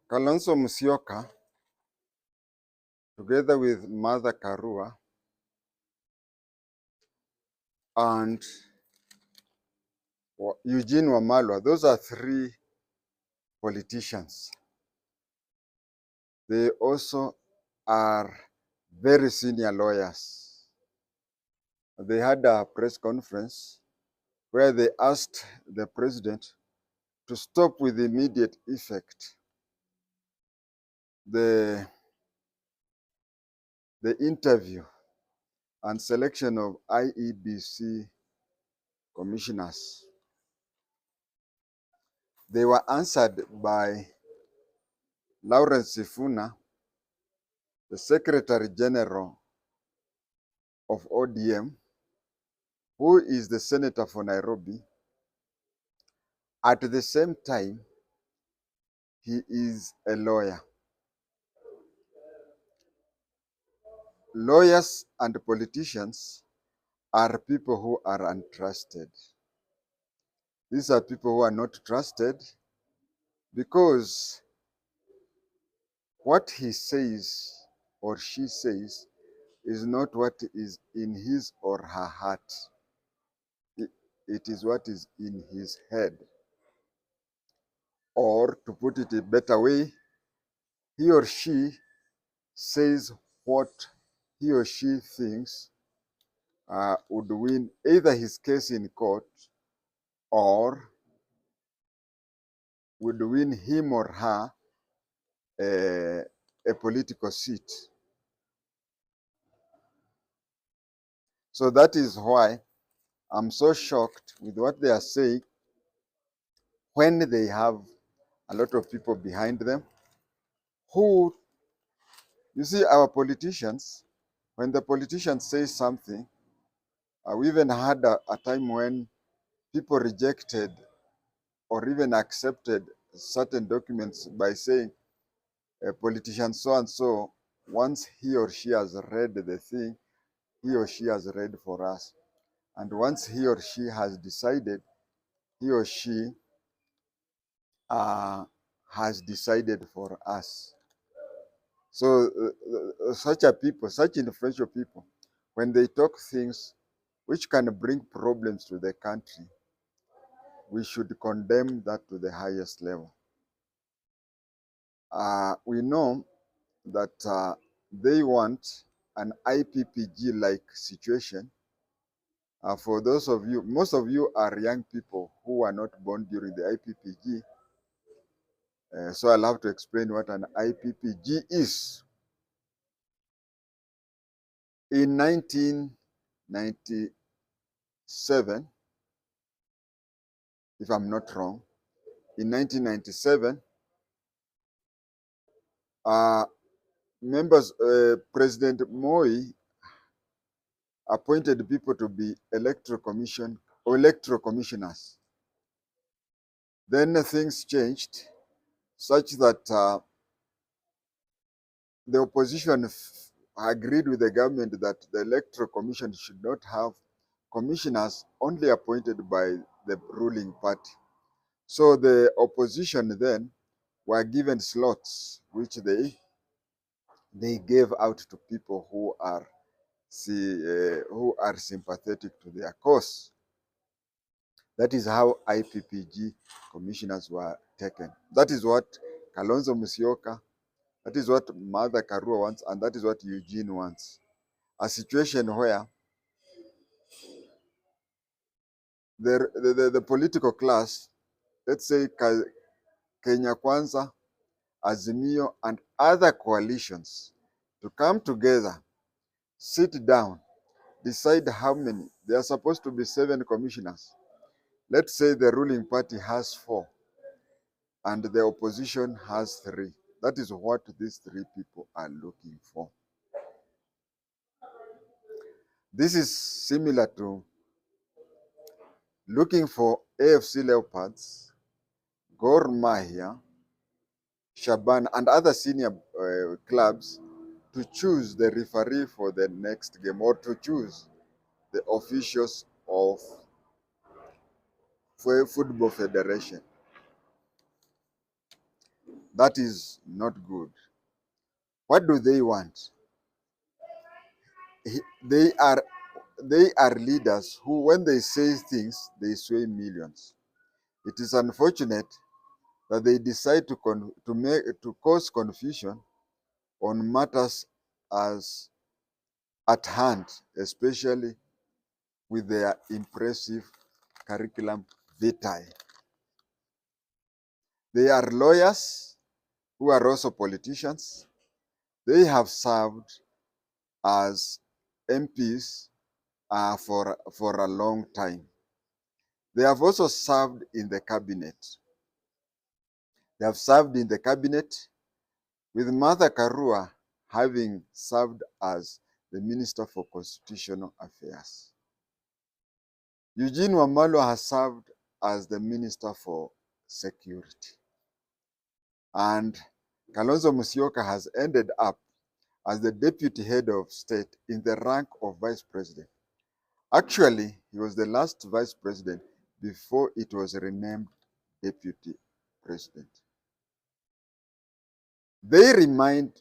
Kalonzo Musyoka, together with Martha Karua and Eugene Wamalwa, those are three politicians. They also are very senior lawyers. They had a press conference where they asked the president to stop with immediate effect the interview and selection of IEBC commissioners. They were answered by Lawrence Sifuna, the Secretary General of ODM, who is the senator for Nairobi. At the same time, he is a lawyer. Lawyers and politicians are people who are untrusted. These are people who are not trusted because what he says or she says is not what is in his or her heart. It is what is in his head. Or to put it a better way, he or she says what he or she thinks would win either his case in court or would win him or her a political seat. So that is why I'm so shocked with what they are saying when they have a lot of people behind them who, you see, our politicians, when the politicians say something, we even had a time when people rejected or even accepted certain documents by saying a politician so and so, once he or she has read the thing, he or she has read for us. And once he or she has decided, he or she has decided for us. So such influential people, when they talk things which can bring problems to the country, we should condemn that to the highest level. We know that they want an IPPG-like situation. For those of you, most of you are young people who were not born during the IPPG. So I'll have to explain what an IPPG is. In 1997, if I'm not wrong, in 1997, President Moi appointed people to be electoral commissioners. Then things changed such that the opposition agreed with the government that the electoral commission should not have commissioners only appointed by the ruling party. So the opposition then were given slots which they gave out to people who are sympathetic to their cause. That is how IPPG commissioners were taken. That is what Kalonzo Musyoka, that is what Martha Karua wants, and that is what Eugene wants. A situation where the political class, let's say Kenya Kwanza, Azimio, and other coalitions, to come together, sit down, decide how many. There are supposed to be 7 commissioners. Let's say the ruling party has 4 and the opposition has 3. That is what these 3 people are looking for. This is similar to looking for AFC Leopards, Gor Mahia, Shaban, and other senior clubs to choose the referee for the next game or to choose the officials of Football Federation. That is not good. What do they want? They are leaders who, when they say things, they sway millions. It is unfortunate that they decide to cause confusion on matters as at hand, especially with their impressive curriculum vitae. They are lawyers who are also politicians. They have served as MPs for a long time. They have also served in the cabinet. They have served in the cabinet, with Martha Karua having served as the Minister for Constitutional Affairs. Eugene Wamalwa has served as the Minister for Security. And Kalonzo Musyoka has ended up as the Deputy Head of State in the rank of Vice President. Actually, he was the last Vice President before it was renamed Deputy President. They remind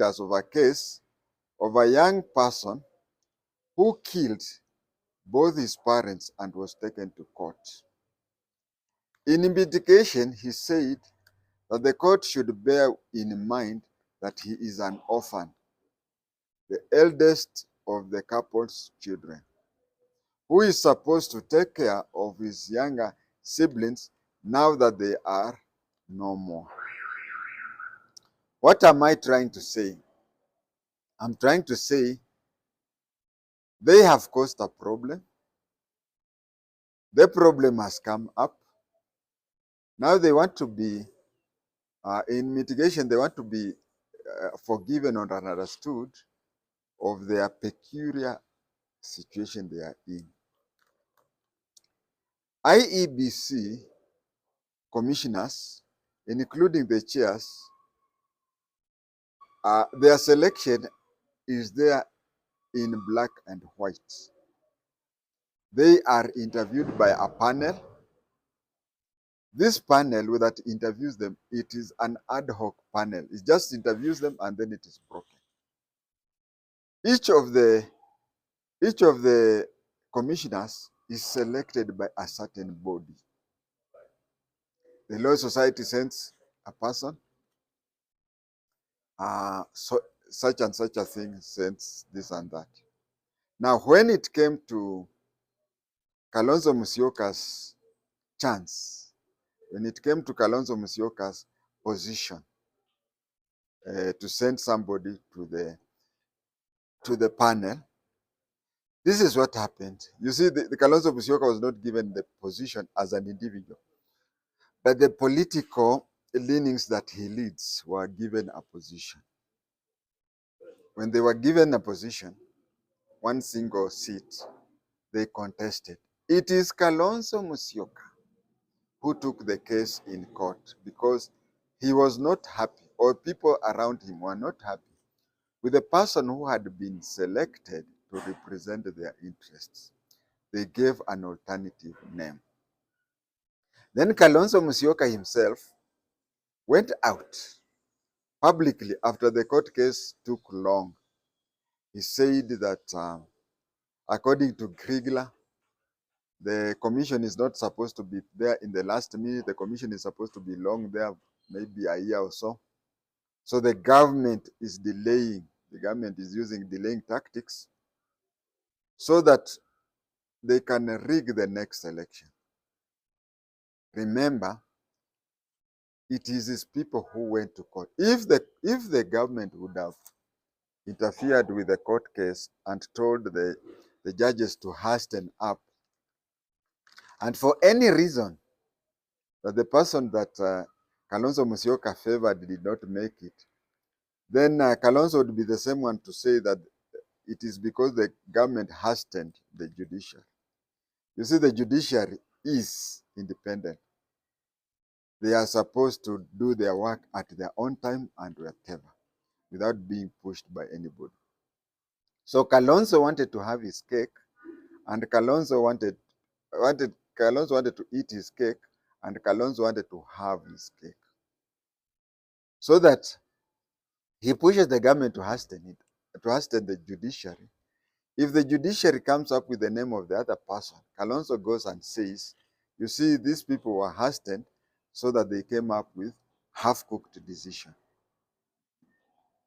us of a case of a young person who killed both his parents and was taken to court. In mitigation, he said that the court should bear in mind that he is an orphan, the eldest of the couple's children, who is supposed to take care of his younger siblings now that they are no more. What am I trying to say? I'm trying to say they have caused a problem. The problem has come up. Now they want to be, in mitigation, they want to be forgiven or understood of their peculiar situation they are in. IEBC commissioners, including the chairs, their selection is there in black and white. They are interviewed by a panel. This panel that interviews them, it is an ad hoc panel. It just interviews them and then it is broken. Each of the commissioners is selected by a certain body. The Law Society sends a person, so such and such a thing sends this and that. Now, when it came to Kalonzo Musyoka's chance, when it came to Kalonzo Musyoka's position to send somebody to the panel, this is what happened. You see, the Kalonzo Musyoka was not given the position as an individual, but the political leanings that he leads were given a position. When they were given a position, one single seat, they contested. It is Kalonzo Musyoka who took the case in court because he was not happy, or people around him were not happy with the person who had been selected to represent their interests. They gave an alternative name. Then Kalonzo Musyoka himself went out publicly after the court case took long. He said that according to Kriegler, the commission is not supposed to be there in the last minute. The commission is supposed to be long there, maybe a year or so. So the government is delaying. The government is using delaying tactics so that they can rig the next election. Remember, it is these people who went to court. If the government would have interfered with the court case and told the judges to hasten up, and for any reason that the person that Kalonzo Musyoka favored did not make it, then Kalonzo would be the same one to say that it is because the government hastened the judiciary. You see, the judiciary is independent. They are supposed to do their work at their own time and whatever, without being pushed by anybody. So Kalonzo wanted to have his cake, and Kalonzo wanted to eat his cake, and Kalonzo wanted to have his cake. so that he pushes the government to hasten it, to hasten the judiciary. If the judiciary comes up with the name of the other person, Kalonzo goes and says, you see, these people were hastened so that they came up with half-cooked decision.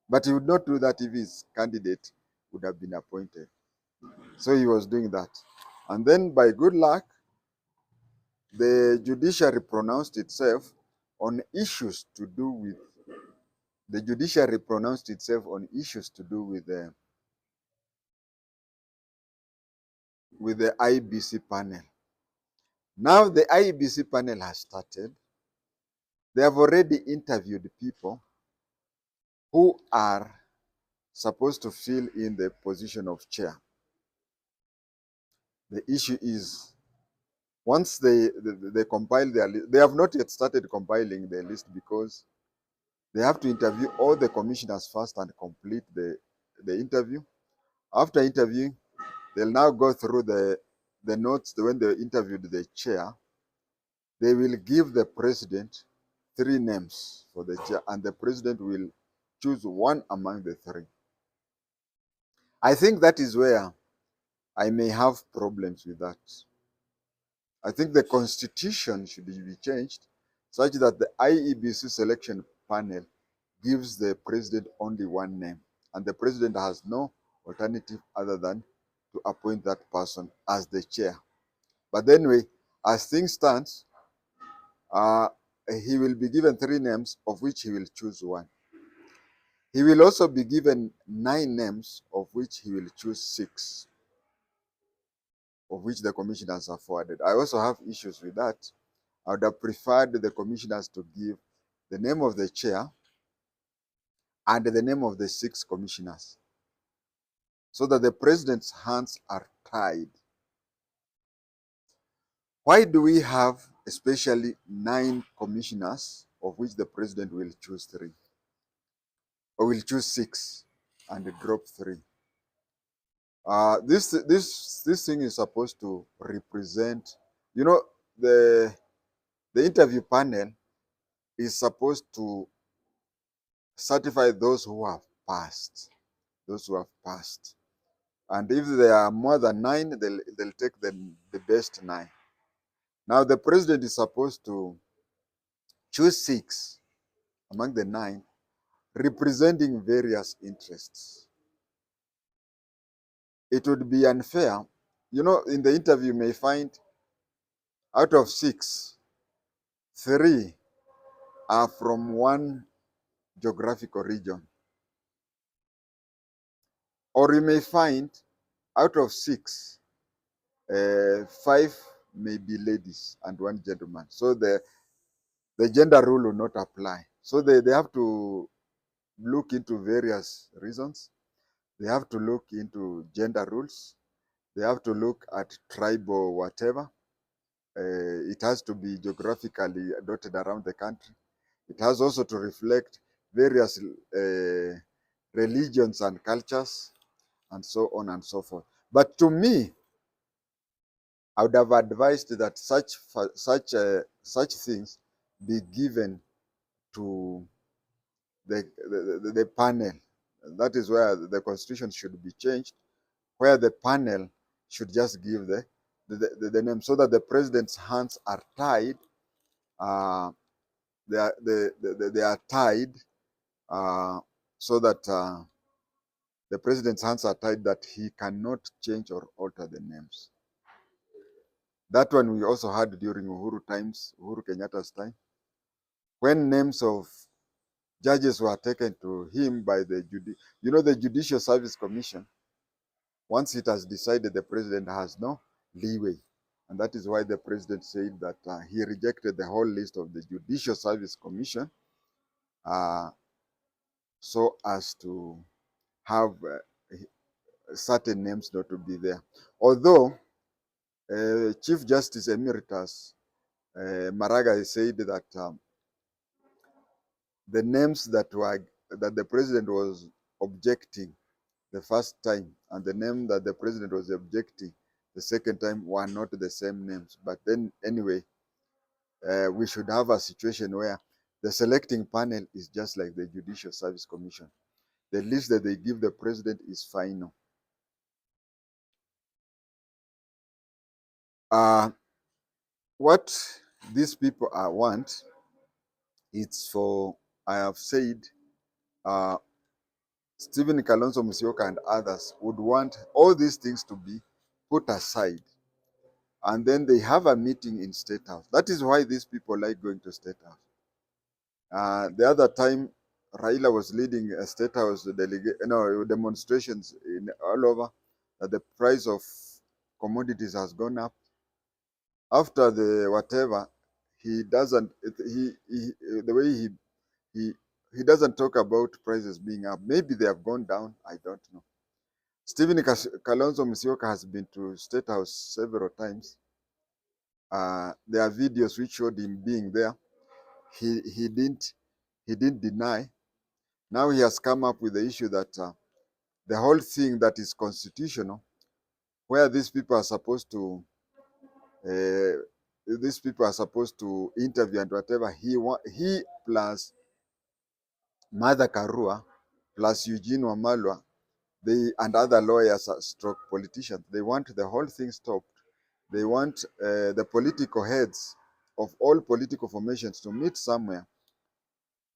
But he would not do that if his candidate would have been appointed. So he was doing that. And then by good luck, the judiciary pronounced itself on issues to do with with the IEBC panel. Now the IEBC panel has started. They have already interviewed people who are supposed to fill in the position of chair. The issue is, once they compile their list, they have not yet started compiling their list because they have to interview all the commissioners first and complete the interview. After interviewing, they'll now go through the notes when they interviewed the chair. They will give the president 3 names for the chair, and the president will choose one among the 3. I think that is where I may have problems with that. I think the constitution should be changed such that the IEBC selection panel gives the president only 1 name, and the president has no alternative other than to appoint that person as the chair. But anyway, as things stand, he will be given 3 names, of which he will choose 1. He will also be given 9 names, of which he will choose 6, of which the commissioners are forwarded. I also have issues with that. I would have preferred the commissioners to give the name of the chair and the name of the 6 commissioners, so that the president's hands are tied. Why do we have especially 9 commissioners, of which the president will choose 3, or will choose 6 and drop 3? This thing is supposed to represent, the interview panel is supposed to certify those who have passed, And if there are more than 9, they'll take the best 9. Now the president is supposed to choose 6 among the 9, representing various interests. It would be unfair. In the interview, you may find out of 6, 3 are from one geographical region. Or you may find out of 6, 5 may be ladies and 1 gentleman. So the gender rule will not apply. So they have to look into various reasons. They have to look into gender rules. They have to look at tribal whatever. It has to be geographically dotted around the country. It has also to reflect various religions and cultures, and so on and so forth. But to me, I would have advised that such things be given to the panel. That is where the constitution should be changed, where the panel should just give the name, so that the president's hands are tied. They are tied, so that the president's hands are tied, that he cannot change or alter the names. That one we also had during Uhuru Kenyatta's time, when names of judges were taken to him by the Judicial Service Commission. Once it has decided, the president has no leeway. And that is why the president said that he rejected the whole list of the Judicial Service Commission, so as to have certain names not to be there. Although Chief Justice Emeritus Maraga said that the names that the president was objecting the first time and the name that the president was objecting the second time were not the same names. But then anyway, we should have a situation where The selecting panel is just like the Judicial Service Commission. The list that they give the president is final. What these people want, it's for, I have said, Stephen Kalonzo Musyoka and others would want all these things to be put aside. And then they have a meeting in State House. That is why these people like going to State House. The other time, Raila was leading a State House demonstrations in all over, that the price of commodities has gone up. After the whatever, he doesn't, the way he, he doesn't talk about prices being up. Maybe they have gone down, I don't know. Stephen Kalonzo Musyoka has been to State House several times. There are videos which showed him being there. He didn't deny. Now he has come up with the issue that the whole thing that is constitutional, where these people are supposed to interview and whatever, he plus Martha Karua plus Eugene Wamalwa, they and other lawyers stroke politicians, they want the whole thing stopped. They want the political heads of all political formations to meet somewhere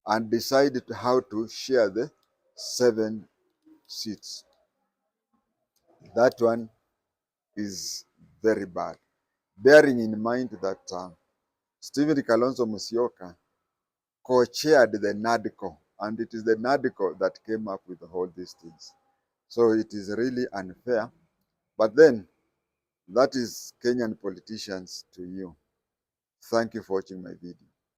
and decide how to share the 7 seats. That one is very bad. Bearing in mind that Stephen Kalonzo Musyoka co-chaired the NADCO, and it is the NADCO that came up with all these things. So it is really unfair. But then, that is Kenyan politicians to you. Thank you for watching my video.